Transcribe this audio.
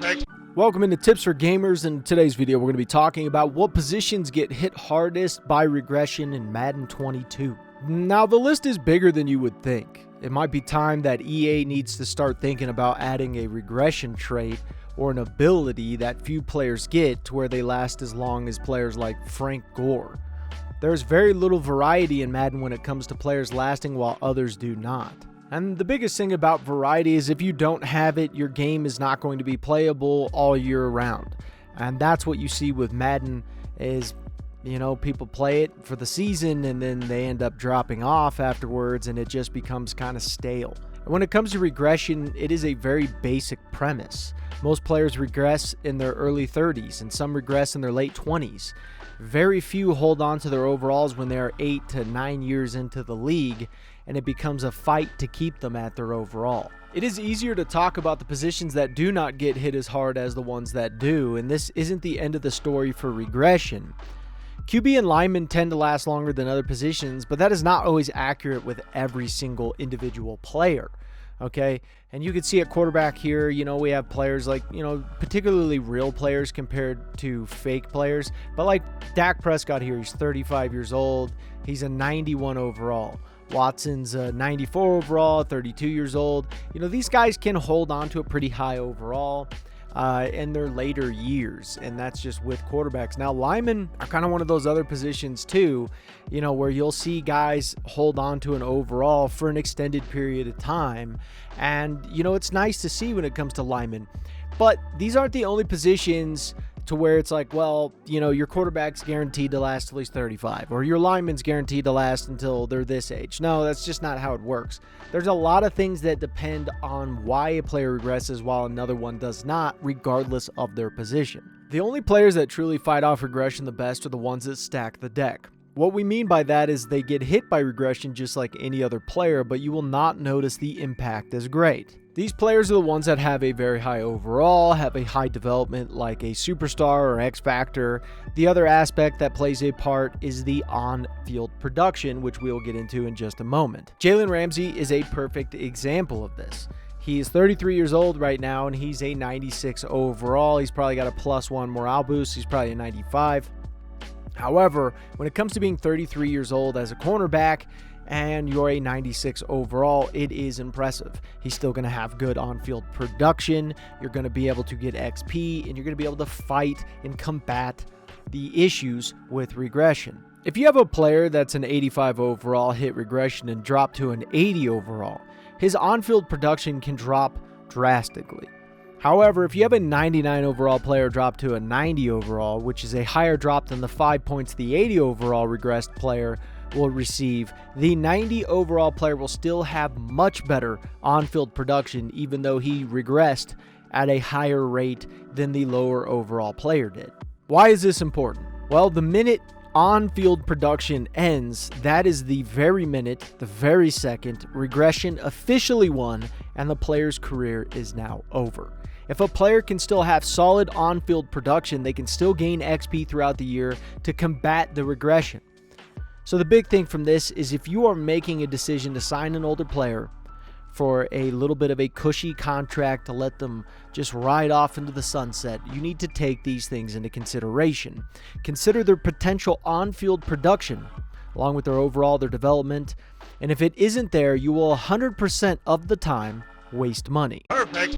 Perfect. Welcome into Tips for Gamers. In today's video, we're going to be talking about what positions get hit hardest by regression in Madden 22. Now, the list is bigger than you would think. It might be time that EA needs to start thinking about adding a regression trait or an ability that few players get to where they last as long as players like Frank Gore. There's very little variety in Madden when it comes to players lasting while others do not. And the biggest thing about variety is if you don't have it, your game is not going to be playable all year round. And that's what you see with Madden is, you know, people play it for the season and then they end up dropping off afterwards and it just becomes kind of stale. And when it comes to regression, it is a very basic premise. Most players regress in their early 30s and some regress in their late 20s. Very few hold on to their overalls when they are 8 to 9 years into the league, and it becomes a fight to keep them at their overall. It is easier to talk about the positions that do not get hit as hard as the ones that do, and this isn't the end of the story for regression. QB and linemen tend to last longer than other positions, but that is not always accurate with every single individual player. Okay, and you can see at quarterback here, you know, we have players like, you know, particularly real players compared to fake players. But like Dak Prescott here, he's 35 years old. He's a 91 overall. Watson's a 94 overall, 32 years old. You know, these guys can hold on to a pretty high overall in their later years, and that's just with quarterbacks. Now, linemen are kind of one of those other positions too, you know, where you'll see guys hold on to an overall for an extended period of time, and you know, it's nice to see when it comes to linemen. But these aren't the only positions to where it's like, well, you know, your quarterback's guaranteed to last till he's 35, or your lineman's guaranteed to last until they're this age. No, that's just not how it works. There's a lot of things that depend on why a player regresses while another one does not, regardless of their position. The only players that truly fight off regression the best are the ones that stack the deck. What we mean by that is they get hit by regression just like any other player, but you will not notice the impact as great. These players are the ones that have a very high overall, have a high development like a superstar or X Factor. The other aspect that plays a part is the on-field production, which we'll get into in just a moment. Jalen Ramsey is a perfect example of this. He is 33 years old right now, and he's a 96 overall. He's probably got a +1 morale boost. He's probably a 95. However, when it comes to being 33 years old as a cornerback, and you're a 96 overall, it is impressive. He's still going to have good on-field production. You're going to be able to get XP, and you're going to be able to fight and combat the issues with regression. If you have a player that's an 85 overall, hit regression, and drop to an 80 overall, his on-field production can drop drastically. However, if you have a 99 overall player drop to a 90 overall, which is a higher drop than the 5 points the 80 overall regressed player will receive, the 90 overall player will still have much better on-field production even though he regressed at a higher rate than the lower overall player did. Why is this important? Well, the minute on-field production ends, that is the very minute, the very second, regression officially won and the player's career is now over. If a player can still have solid on-field production, they can still gain XP throughout the year to combat the regression. So the big thing from this is if you are making a decision to sign an older player for a little bit of a cushy contract to let them just ride off into the sunset, you need to take these things into consideration. Consider their potential on-field production, along with their overall, their development, and if it isn't there, you will 100% of the time waste money. Perfect.